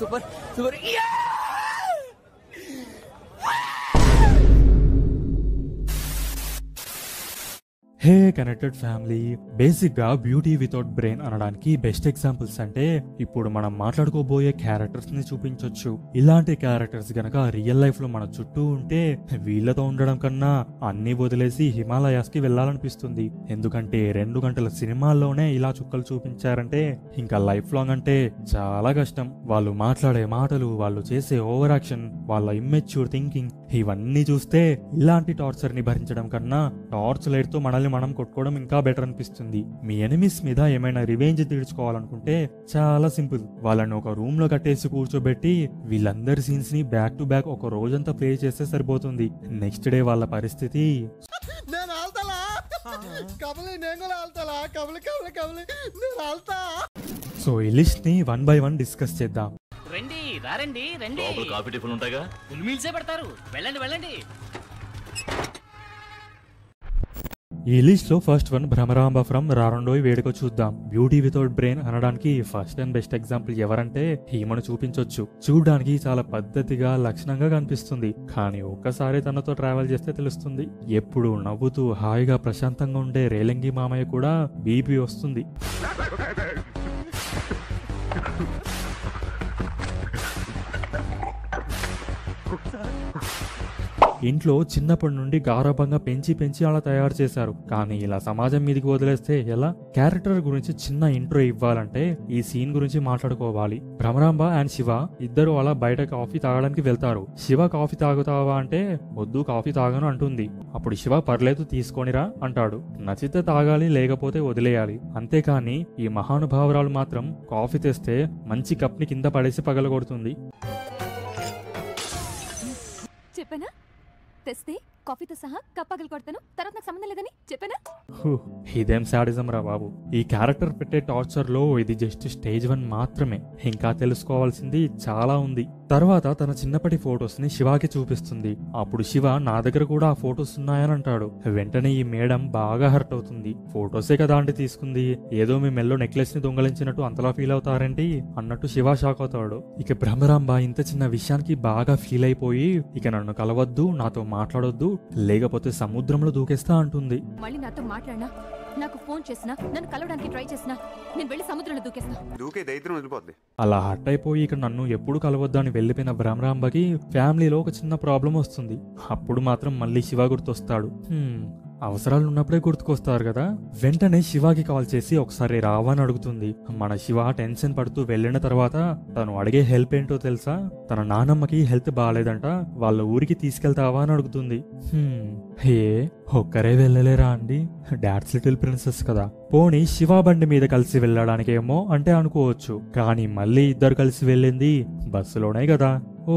Super super. Hey connected family, basic గా beauty without brain అనడానికి best examples అంటే ఇప్పుడు మనం మాట్లాడుకోబోయే క్యారెక్టర్స్ ని చూపించొచ్చు. ఇలాంటి క్యారెక్టర్స్ గనక రియల్ లైఫ్ లో మన చుట్టూ ఉంటే వీళ్ళతో ఉండడం కన్నా అన్ని వదిలేసి హిమాలయాస్ కి వెళ్లాలనిపిస్తుంది. ఎందుకంటే 2 గంటల సినిమాల్లోనే ఇలా చుక్కలు చూపించారంటే ఇంకా లైఫ్ లాంగ్ అంటే చాలా కష్టం. వాళ్ళు మాట్లాడే మాటలు, వాళ్ళు చేసే ఓవర్ యాక్షన్, వాళ్ళ ఇమ్మెచ్యూర్ థింకింగ్, ఇవన్నీ చూస్తే ఇలాంటి టార్చర్ ని భరించడం కన్నా టార్చ్ లైట్ తో మనల్ని మనం కొట్టుకోవడం ఇంకా బెటర్ అనిపిస్తుంది. మీ ఎనిమిస్ మీద ఏమైనా రివెంజ్ తీర్చుకోవాలనుకుంటే చాలా సింపుల్. వాళ్ళని ఒక రూమ్ లో కట్టేసి కూర్చోబెట్టి వీళ్ళందరి సీన్స్ ని బ్యాక్ టు బ్యాక్ ఒక రోజంతా ప్లే చేస్తే సరిపోతుంది. నెక్స్ట్ డే వాళ్ళ పరిస్థితి సో ఈ లిస్ట్ ని 1 by 1 డిస్కస్ చేద్దాం. రండి రండి రండి. కాఫీ టిఫిన్ ఉంటాయిగా, ఫుల్ మీల్సే పెడతారు. వెళ్ళండి వెళ్ళండి. ఈ లిస్ట్ లో ఫస్ట్ వన్ భ్రమరాంబ ఫ్రమ్ రారండోయ్ వేడుక చూద్దాం. బ్యూటీ వితౌట్ బ్రెయిన్ అనడానికి ఫస్ట్ అండ్ బెస్ట్ ఎగ్జాంపుల్ ఎవరంటే ఈమెను చూపించొచ్చు. చూడడానికి చాలా పద్ధతిగా లక్షణంగా కనిపిస్తుంది, కానీ ఒక్కసారి తనతో ట్రావెల్ చేస్తే తెలుస్తుంది. ఎప్పుడు నవ్వుతూ హాయిగా ప్రశాంతంగా ఉండే రేలంగి మామయ్య కూడా బీపీ వస్తుంది. ఇంట్లో చిన్నప్పటి నుండి గారాబంగా పెంచి అలా తయారు చేశారు. కానీ ఇలా సమాజం మీదకి వదిలేస్తే ఎలా? క్యారెక్టర్ గురించి చిన్న ఇంట్రో ఇవ్వాలంటే ఈ సీన్ గురించి మాట్లాడుకోవాలి. భ్రమరాంబ అండ్ శివ ఇద్దరు అలా బయట కాఫీ తాగడానికి వెళ్తారు. శివ కాఫీ తాగుతావా అంటే వద్దు, కాఫీ తాగను అంటుంది. అప్పుడు శివ పర్లేదు తీసుకోనిరా అంటాడు. నచ్చితే తాగాలి, లేకపోతే వదిలేయాలి. అంతేకాని ఈ మహానుభావురాలు మాత్రం కాఫీ తెస్తే మంచి కప్ ని కింద పడేసి పగలగొడుతుంది. చెప్పనా? తెస్తే కాఫీతో సహా కప్పగలు కొడతాను, తర్వాత నాకు సంబంధం లేదని చెప్పానా? ఇదేం శాడిజం రా బాబు. ఈ క్యారెక్టర్ పెట్టే టార్చర్ లో ఇది జస్ట్ స్టేజ్ 1 మాత్రమే. ఇంకా తెలుసుకోవాల్సింది చాలా ఉంది. తర్వాత తన చిన్నప్పటి ఫొటోస్ ని శివాకి చూపిస్తుంది. అప్పుడు శివ నా దగ్గర కూడా ఆ ఫొటోస్ ఉన్నాయని అంటాడు. వెంటనే ఈ మేడం బాగా హర్ట్ అవుతుంది. ఫొటోసే కదా అంటే తీసుకుంది, ఏదో మీ మెల్లో నెక్లెస్ ని దొంగలించినట్టు అంతలా ఫీల్ అవుతారేంటి అన్నట్టు శివ షాక్ అవుతాడు. ఇక భ్రమరాంబ ఇంత చిన్న విషయానికి బాగా ఫీల్ అయిపోయి ఇక నన్ను కలవద్దు, నాతో మాట్లాడొద్దు, లేకపోతే సముద్రంలో దూకేస్తా అంటుంది. మళ్ళీ నాతో మాట్లాడినా, నాకు ఫోన్ చేసినా, నన్ను కలవడానికి ట్రై చేసినా నేను వెళ్ళి సముద్రంలో దూకేస్తా. అలా హర్ట్ అయిపోయి ఇక నన్ను ఎప్పుడు కలవద్దు అని వెళ్ళిపోయిన భ్రమరాంబకి ఫ్యామిలీలో ఒక చిన్న ప్రాబ్లం వస్తుంది. అప్పుడు మాత్రం మళ్ళీ శివ గుర్తొస్తాడు. అవసరాలు ఉన్నప్పుడే గుర్తుకొస్తారు కదా. వెంటనే శివాకి కాల్ చేసి ఒకసారి రావా అని అడుగుతుంది. మన శివ టెన్షన్ పడుతూ వెళ్ళిన తర్వాత తను అడిగే హెల్ప్ ఏంటో తెలుసా? తన నానమ్మకి హెల్త్ బాగాలేదంట, వాళ్ళ ఊరికి తీసుకెళ్తావా అని అడుగుతుంది. ఒక్కరే వెళ్ళలేరా అండి, డాడ్స్ లిటిల్ ప్రిన్సెస్ కదా, పోనీ శివ బండి మీద కలిసి వెళ్ళడానికేమో అంటే అనుకోవచ్చు. కానీ మళ్ళీ ఇద్దరు కలిసి వెళ్ళింది బస్సులోనే కదా. ఓ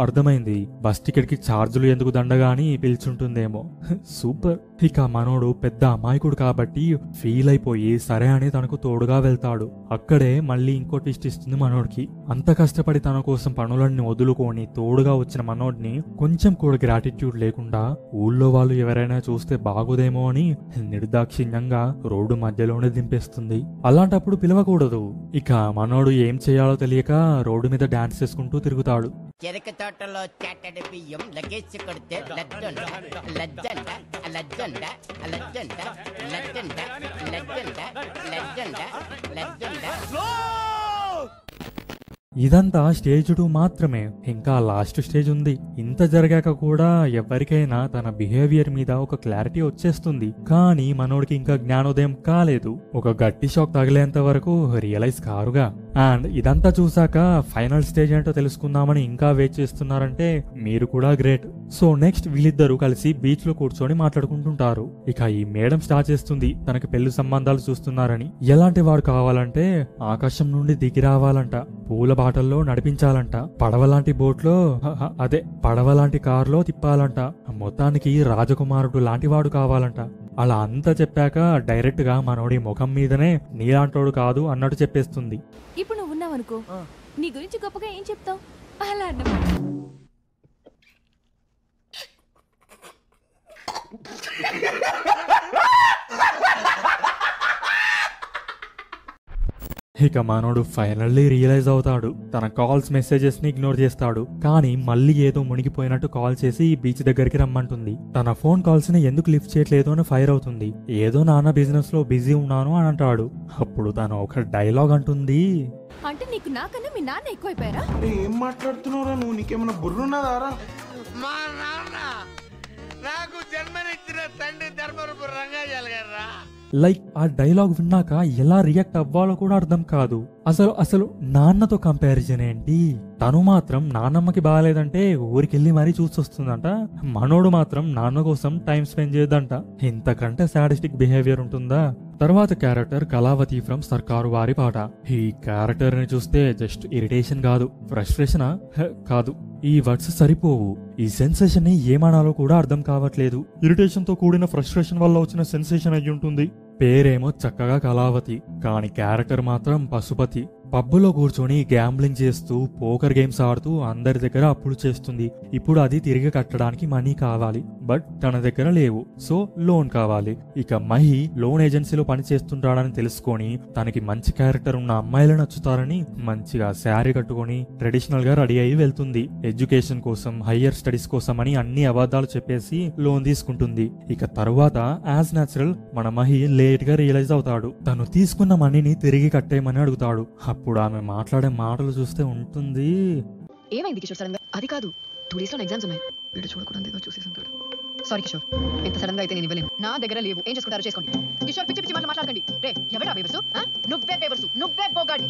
అర్థమైంది, బస్ టికెట్ కి ఛార్జులు ఎందుకు దండగా అని పిలుచుంటుందేమో. సూపర్. ఇక మనోడు పెద్ద అమాయకుడు కాబట్టి ఫీల్ అయిపోయి సరే అని తనకు తోడుగా వెళ్తాడు. అక్కడే మళ్ళీ ఇంకో ట్విస్ట్ ఇస్తుంది మనోడికి. అంత కష్టపడి తన కోసం పనులన్నీ వదులుకొని తోడుగా వచ్చిన మనోడిని కొంచెం కూడా గ్రాటిట్యూడ్ లేకుండా ఊళ్ళో వాళ్ళు ఎవరైనా చూస్తే బాగోదేమో అని నిర్దాక్షిణ్యంగా రోడ్డు మధ్యలోనే దింపేస్తుంది. అలాంటప్పుడు పిలవకూడదు. ఇక మనోడు ఏం చేయాలో తెలియక రోడ్డు మీద డాన్స్ చేసుకుంటూ తిరుగుతాడు. చెరక తోటలో చాటడి బియ్యం లగేసి కొడితే లజ్జండ లజ్జండ లజ్జండ లజ్జండ లజ్జండ లజ్జండ లజ్జండ లజ్జండ. ఇదంతా స్టేజ్ 2 మాత్రమే, ఇంకా లాస్ట్ స్టేజ్ ఉంది. ఇంత జరిగాక కూడా ఎవరికైనా తన బిహేవియర్ మీద ఒక క్లారిటీ వచ్చేస్తుంది. కానీ మనోడికి ఇంకా జ్ఞానోదయం కాలేదు. ఒక గట్టి షాక్ తగిలేంత వరకు రియలైజ్ కారుగా. అండ్ ఇదంతా చూసాక ఫైనల్ స్టేజ్ ఏంటో తెలుసుకుందామని ఇంకా వెయిట్ చేస్తున్నారంటే మీరు కూడా గ్రేట్. సో నెక్స్ట్ వీళ్ళిద్దరూ కలిసి బీచ్ లో కూర్చొని మాట్లాడుకుంటుంటారు. ఇక ఈ మేడం స్టార్ట్ చేస్తుంది తనకి పెళ్లి సంబంధాలు చూస్తున్నారని. ఎలాంటి వాడు కావాలంటే ఆకాశం నుండి దిగి రావాలంట, పూల బాటల్లో నడిపించాలంట, పడవలాంటి బోట్లో అదే పడవలాంటి కారులో తిప్పాలంట, మొత్తానికి రాజకుమారుడు లాంటి వాడు కావాలంట. అలా అంతా చెప్పాక డైరెక్ట్ గా మనోడి ముఖం మీదనే నీలాంటోడు కాదు అన్నట్టు చెప్పేస్తుంది. ఇప్పుడు నువ్వు ఉన్నావనుకో, నీ గురించి గొప్పగా ఏం చెప్తావు? అలా అన్నమాట. ఇక మనోడు ఫైనల్లీ రియలైజ్ అవుతాడు. తన కాల్స్ మెసేజెస్ ని ఇగ్నోర్ చేస్తాడు. కానీ మళ్ళీ ఏదో మునిగిపోయినట్టు కాల్ చేసి బీచ్ దగ్గరికి రమ్మంటుంది. తన ఫోన్ కాల్స్ ని ఎందుకు లిఫ్ట్ చేయట్లేదు అని ఫైర్ అవుతుంది. ఏదో నాన్న బిజినెస్ లో బిజీ ఉన్నాను అని అంటాడు. అప్పుడు తను ఒక డైలాగ్ అంటుంది. అంటే నీకు నాకన్నా మీ నాన్న ఎక్కువైపోయారా? ఏం మాట్లాడుతున్నావురా నువ్వు? నీకేమన్నా బుర్రున్నదారా? మా నాన్న నాకు జన్మనిచ్చిన తండ్రి ధర్మరూపు రంగాజాల గారా. లైక్ ఆ డైలాగ్ విన్నాక ఎలా రియాక్ట్ అవ్వాలో కూడా అర్థం కాదు. అసలు నాన్నతో కంపారిజన్ ఏంటి? తను మాత్రం నాన్నమ్మకి బాగాలేదంటే ఊరికెళ్ళి మరీ చూసొస్తుందంట. మనోడు మాత్రం నాన్న కోసం టైం స్పెండ్ చేయదంట. ఇంతకంటే సాడిస్టిక్ బిహేవియర్ ఉంటుందా? తర్వాత క్యారెక్టర్ కళావతి ఫ్రమ్ సర్కారు వారి పాట. ఈ క్యారెక్టర్ ని చూస్తే జస్ట్ ఇరిటేషన్ కాదు, ఫ్రస్ట్రేషనా కాదు. ఈ వర్డ్స్ సరిపోవు. ఈ సెన్సేషన్ ని ఏమనాలో కూడా అర్థం కావట్లేదు. ఇరిటేషన్ తో కూడిన ఫ్రస్ట్రేషన్ వల్ల వచ్చిన సెన్సేషన్ అయ్యి ఉంటుంది. పేరేమో చక్కగా కళావతి, కానీ క్యారెక్టర్ మాత్రం పశుపతి. పబ్బులో కూర్చొని గ్యాంబ్లింగ్ చేస్తూ పోకర్ గేమ్స్ ఆడుతూ అందరి దగ్గర అప్పులు చేస్తుంది. ఇప్పుడు అది తిరిగి కట్టడానికి మనీ కావాలి, బట్ తన దగ్గర లేవు. సో లోన్ కావాలి. ఇక మహి లోన్ ఏజెన్సీలో పని చేస్తుంటాడని తెలుసుకొని తనకి మంచి క్యారెక్టర్ ఉన్న అమ్మాయిలు నచ్చుతారని మంచిగా శారీ కట్టుకొని ట్రెడిషనల్ గా రెడీ అయి వెళ్తుంది. ఎడ్యుకేషన్ కోసం, హయ్యర్ స్టడీస్ కోసం అని అన్ని అబద్ధాలు చెప్పేసి లోన్ తీసుకుంటుంది. ఇక తరువాత యాజ్ న్యాచురల్ మన మహి లేట్ గా రియలైజ్ అవుతాడు. తను తీసుకున్న మనీని తిరిగి కట్టేయమని అడుగుతాడు. అప్పుడు ఆమె మాట్లాడే మాటలు చూస్తే ఉంటుంది. ఏమైంది కిషోర్ సడన్ గా? అది కాదు, 2 days లో ఎగ్జామ్స్ ఉన్నాయి. వీడు చూడకూడదు చూసేసి ఉంటాడు. సారీ కిషోర్, ఇంత సడన్ గా అయితే నేను ఇవ్వలేను. నా దగ్గర లేవు, ఏం చేసుకుంటారో చేసుకోండి. కిషోర్ పిచ్చి పిచ్చి మాట్లాడకండి. రే ఎవడా పేపర్స్? నువ్వే పేపర్స్, నువ్వే బోగాడి.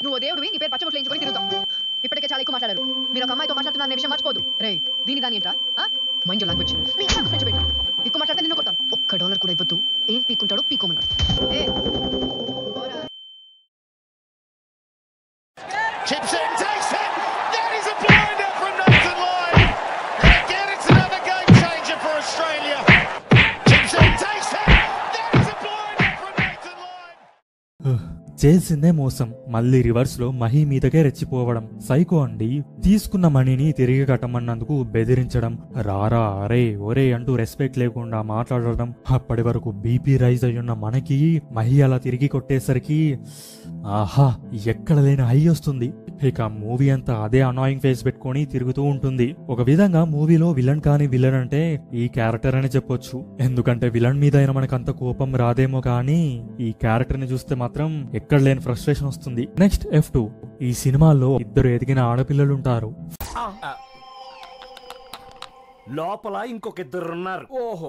నువ్వు దేవుడివి, నీ పేరు పచ్చబొట్లు వేయించుకొని తిరుగుతావు. ఇప్పటికే చాలా ఎక్కువ మాట్లాడారు. మీరు ఒక అమ్మాయితో మాట్లాడుతున్న విషయం మర్చిపోదు. రే దీని దాని ఏంట్రా? Mind your language. ఎక్కువ మాట్లాడితే నిన్ను కొడతాను. $1 కూడా ఇవ్వద్దు. ఏం పీక్కుంటాడో పీకోమన్నాడు. Chips in, takes it. That is a blinder from Nathan Lyon. And again, it's another game changer for Australia. Chips in, takes it. That is a blinder from Nathan Lyon. చేసిందే మోసం. మళ్ళీ రివర్స్ లో మహి మీదకే రెచ్చిపోవడం. Psycho అండి. తీసుకున్న మనీని తిరిగి కట్టమన్నందుకు బెదిరించడం, రారా అరే ఒరే అంటూ రెస్పెక్ట్ లేకుండా మాట్లాడడం. అప్పటి వరకు బీపీ రైజ్ అయ్యున్న మనకి మహి అలా తిరిగి కొట్టేసరికి ఆహా ఎక్కడ లేని హై వస్తుంది. ఇక మూవీ అంతా అదే అనాయింగ్ ఫేస్ పెట్టుకొని తిరుగుతూ ఉంటుంది. ఒక విధంగా మూవీలో విలన్ కాని విలన్ అంటే ఈ క్యారెక్టర్ అని చెప్పొచ్చు. ఎందుకంటే విలన్ మీద అయినా మనకంత కోపం రాదేమో కానీ ఈ క్యారెక్టర్ ని చూస్తే మాత్రం ఎక్కడ లేని ఫ్రస్ట్రేషన్ వస్తుంది. Next F2. ఈ సినిమాలో 2 ఎదిగిన ఆడపిల్లలుంటారు. లోపల ఇంకొక 2 ఉన్నారు.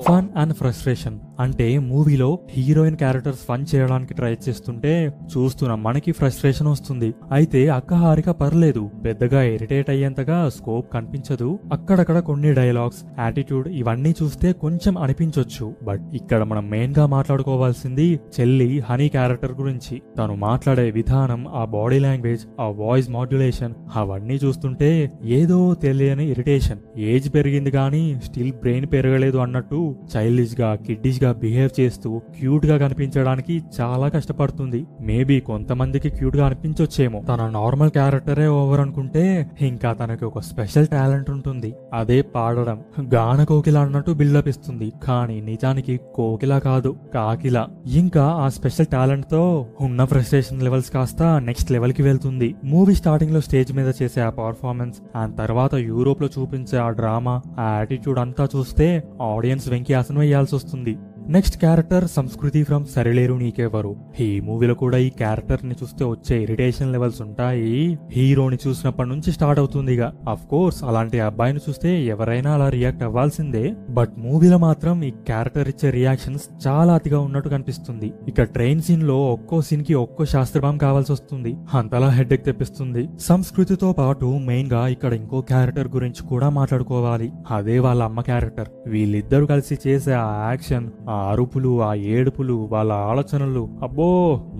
ఫన్ అండ్ ఫ్రస్ట్రేషన్ అంటే మూవీలో హీరోయిన్ క్యారెక్టర్స్ ఫన్ చేయడానికి ట్రై చేస్తుంటే చూస్తున్న మనకి ఫ్రస్ట్రేషన్ వస్తుంది. అయితే అక్క హారిక పర్లేదు, పెద్దగా ఇరిటేట్ అయ్యేంతగా స్కోప్ కనిపించదు. అక్కడక్కడ కొన్ని డైలాగ్స్, యాటిట్యూడ్ ఇవన్నీ చూస్తే కొంచెం అనిపించొచ్చు. బట్ ఇక్కడ మనం మెయిన్ గా మాట్లాడుకోవాల్సింది చెల్లి హనీ క్యారెక్టర్ గురించి. తను మాట్లాడే విధానం, ఆ బాడీ లాంగ్వేజ్, ఆ వాయిస్ మాడ్యులేషన్ అవన్నీ చూస్తుంటే ఏదో తెలియని ఇరిటేషన్. ఏజ్ పెరిగింది కానీ స్టిల్ బ్రెయిన్ పెరగలేదు అన్నట్టు చైల్డిష్ గా, కిడ్డిష్ గా బిహేవ్ చేస్తూ క్యూట్ గా కనిపించడానికి చాలా కష్టపడుతుంది. మేబీ కొంతమందికి క్యూట్ గా అనిపించొచ్చేమో. తన నార్మల్ క్యారెక్టరే ఓవర్ అనుకుంటే ఇంకా తనకి ఒక స్పెషల్ టాలెంట్ ఉంటుంది. అదే పాడడం. గాన కోకిల అన్నట్టు బిల్డప్ ఇస్తుంది, కానీ నిజానికి కోకిల కాదు, కాకిల. ఇంకా ఆ స్పెషల్ టాలెంట్ తో ఉన్న ఫ్రస్ట్రేషన్ లెవెల్స్ కాస్త నెక్స్ట్ లెవెల్ కి వెళ్తుంది. మూవీ స్టార్టింగ్ లో స్టేజ్ మీద చేసే ఆ పర్ఫార్మెన్స్, అండ్ తర్వాత యూరోప్ లో చూపించే ఆ డ్రామా, ఆ యాటిట్యూడ్ అంతా చూస్తే ఆడియన్స్ వెంకి ఆసనం వేయాల్సి వస్తుంది. నెక్స్ట్ క్యారెక్టర్ సంస్కృతి ఫ్రమ్ సరిలేరు నీకెవరు. ఈ మూవీలో కూడా ఈ క్యారెక్టర్ ని చూస్తే వచ్చే ఇరిటేషన్ లెవెల్స్ ఉంటాయి. హీరోని చూసినప్పటి నుంచి స్టార్ట్ అవుతుంది. అఫ్ కోర్స్ అలాంటి అబ్బాయిని చూస్తే ఎవరైనా అలా రియాక్ట్ అవ్వాల్సిందే. బట్ మూవీలో మాత్రం ఈ క్యారెక్టర్ ఇచ్చే రియాక్షన్స్ చాలా అతిగా ఉన్నట్టు కనిపిస్తుంది. ఇక ట్రైన్ సీన్ లో ఒక్కో సీన్ కి ఒక్కో శాస్త్రభావం కావాల్సి వస్తుంది. అంతలా హెడ్ఏక్ తెప్పిస్తుంది. సంస్కృతితో పాటు మెయిన్ గా ఇక్కడ ఇంకో క్యారెక్టర్ గురించి కూడా మాట్లాడుకోవాలి. అదే వాళ్ళ అమ్మ క్యారెక్టర్. వీళ్ళిద్దరు కలిసి చేసే ఆ యాక్షన్, ఆ అరుపులు, ఆ ఏడుపులు, వాళ్ళ ఆలోచనలు అబ్బో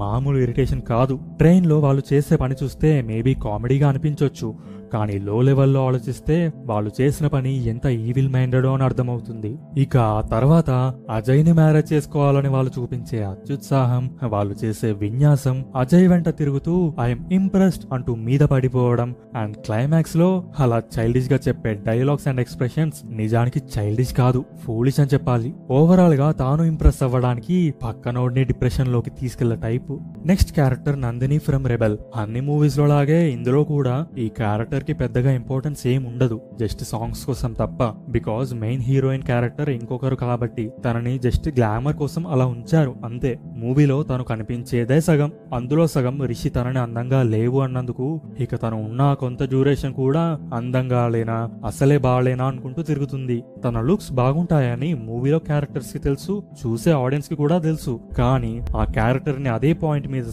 మామూలు ఇరిటేషన్ కాదు. ట్రైన్ లో వాళ్ళు చేసే పని చూస్తే మేబీ కామెడీగా అనిపించొచ్చు, కానీ లో లెవెల్లో ఆలోచిస్తే వాళ్ళు చేసిన పని ఎంత ఈవిల్ మైండెడో అని అర్థమవుతుంది. ఇక ఆ తర్వాత అజయ్ని మ్యారేజ్ చేసుకోవాలని వాళ్ళు చూపించే అత్యుత్సాహం, వాళ్ళు చేసే విన్యాసం, అజయ్ వెంట తిరుగుతూ ఐఎమ్ ఇంప్రెస్డ్ అంటూ మీద పడిపోవడం, అండ్ క్లైమాక్స్ లో అలా చైల్డిష్ గా చెప్పే డైలాగ్స్ అండ్ ఎక్స్ప్రెషన్స్ నిజానికి చైల్డిష్ కాదు, ఫూలిష్ అని చెప్పాలి. ఓవరాల్ గా తాను ఇంప్రెస్ అవ్వడానికి పక్కనోడిని డిప్రెషన్ లోకి తీసుకెళ్లే type. Next character Nandini from rebel. అన్ని మూవీస్ లో లాగే ఇందులో కూడా ఈ క్యారెక్టర్ కి పెద్దగా ఇంపార్టెన్స్ ఏం ఉండదు, జస్ట్ సాంగ్స్ కోసం తప్ప. బికాజ్ మెయిన్ హీరోయిన్ క్యారెక్టర్ ఇంకొకరు కాబట్టి తనని జస్ట్ గ్లామర్ కోసం అలా ఉంచారు అంతే. మూవీలో తను కనిపించేదే సగం, అందులో సగం రిషి తనని అందంగా లేవు అన్నందుకు ఇక తను ఉన్న కొంత డ్యూరేషన్ కూడా అందంగా లేనా అసలే బాగాలేనా అనుకుంటూ తిరుగుతుంది. తన లుక్స్ బాగుంటాయని మూవీలో క్యారెక్టర్స్ కి తెలుసు, చూసే ఆడియన్స్ కి కూడా తెలుసు. కానీ ఆ క్యారెక్టర్ ని అదే పాయింట్ మీద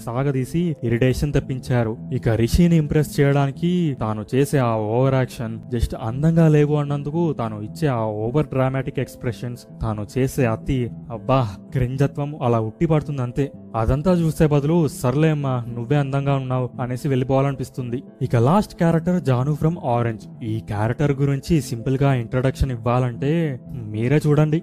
సాగదీసి ఇరిటేషన్ తెప్పించారు. ఇక రిషిని ఇంప్రెస్ చేయడానికి తాను చేసే ఆ ఓవర్ యాక్షన్, జస్ట్ అందంగా లేవు అన్నందుకు తాను ఇచ్చే ఆ ఓవర్ డ్రామాటిక్ ఎక్స్ప్రెషన్స్, తాను చేసే అతి అబ్బా క్రింజత్వం అలా ఉట్టి పడుతుంది అంతే. అదంతా చూసే బదులు సర్లేమ్మా నువ్వే అందంగా ఉన్నావు అనేసి వెళ్ళిపోవాలనిపిస్తుంది. ఇక last character Jaanu from orange. ఈ క్యారెక్టర్ గురించి సింపుల్ గా ఇంట్రడక్షన్ ఇవ్వాలంటే మీరే చూడండి.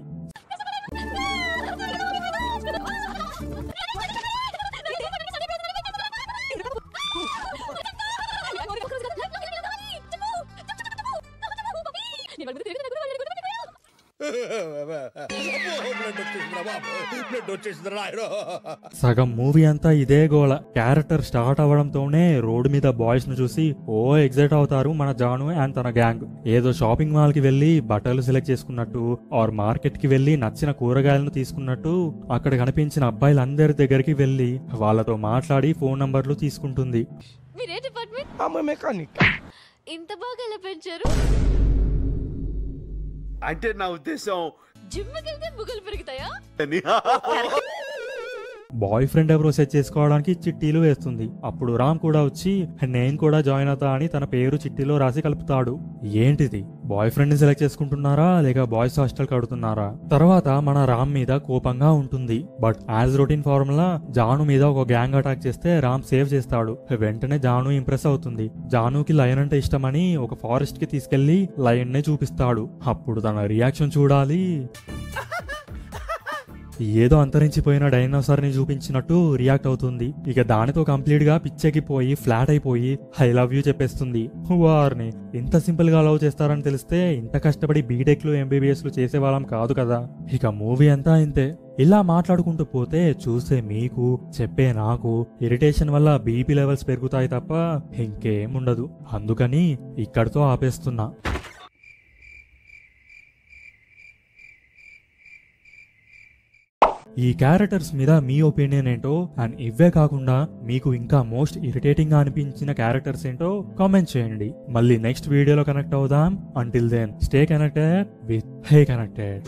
సగం మూవీ అంతా ఇదే గోల. క్యారెక్టర్ స్టార్ట్ అవడంతోనే రోడ్ మీద బాయ్స్ ను చూసి ఓ ఎగ్జైట్ అవుతారు మన జాను అండ్ తన గ్యాంగ్. ఏదో షాపింగ్ మాల్ కి వెళ్లి బట్టలు సెలెక్ట్ చేసుకున్నట్టు ఆర్ మార్కెట్ కి వెళ్లి నచ్చిన కూరగాయలను తీసుకున్నట్టు అక్కడ కనిపించిన అబ్బాయిలందరి దగ్గరికి వెళ్లి వాళ్ళతో మాట్లాడి ఫోన్ నంబర్లు తీసుకుంటుంది. మీరే డిపార్ట్మెంట్? ఆమె మెకానిక్. ఇంత బాగా ఎలా పెంచారు? అంటే నా ఉద్దేశం జిమ్ కెళ్తే బుగ్గలు పెరుగుతాయా? బాయ్ ఫ్రెండ్ ఎవరో సెట్ చేసుకోవడానికి చిట్టీలు వేస్తుంది. అప్పుడు రామ్ కూడా వచ్చి నేను కూడా జాయిన్ అవుతా అని తన పేరు చిట్టీలో రాసి కలుపుతాడు. ఏంటిది, బాయ్ ఫ్రెండ్ ని సెలెక్ట్ చేసుకుంటున్నారా లేక బాయ్స్ హాస్టల్ కడుతున్నారా? తర్వాత మన రామ్ మీద కోపంగా ఉంటుంది. But as routine formula Jaanu మీద ఒక గ్యాంగ్ అటాక్ చేస్తే రామ్ సేవ్ చేస్తాడు. వెంటనే జాను ఇంప్రెస్ అవుతుంది. జానుకి లయన్ అంటే ఇష్టమని ఒక ఫారెస్ట్ కి తీసుకెళ్లి లయన్ నే చూపిస్తాడు. అప్పుడు తన రియాక్షన్ చూడాలి. ఏదో అంతరించిపోయిన డైనోసార్ ని చూపించినట్టు రియాక్ట్ అవుతుంది. ఇక దానితో కంప్లీట్ గా పిచ్చెక్కిపోయి ఫ్లాట్ అయిపోయి ఐ లవ్ యూ చెప్పేస్తుంది. వారిని ఇంత సింపుల్ గా లవ్ చేస్తారని తెలిస్తే ఇంత కష్టపడి బీటెక్ లు ఎంబీబీఎస్ లు చేసేవాళ్ళం కాదు కదా. ఇక మూవీ అంతా ఇంతే. ఇలా మాట్లాడుకుంటూ పోతే చూసే మీకు, చెప్పే నాకు ఇరిటేషన్ వల్ల బీపీ లెవెల్స్ పెరుగుతాయి తప్ప ఇంకేముండదు. అందుకని ఇక్కడితో ఆపేస్తున్నా. ఈ క్యారెక్టర్స్ మీద మీ ఒపీనియన్ ఏంటో, అండ్ ఇవే కాకుండా మీకు ఇంకా మోస్ట్ ఇరిటేటింగ్ గా అనిపించిన క్యారెక్టర్స్ ఏంటో కామెంట్ చేయండి. మళ్ళీ నెక్స్ట్ వీడియోలో కనెక్ట్ అవుదాం. Until then stay connected with hey connected.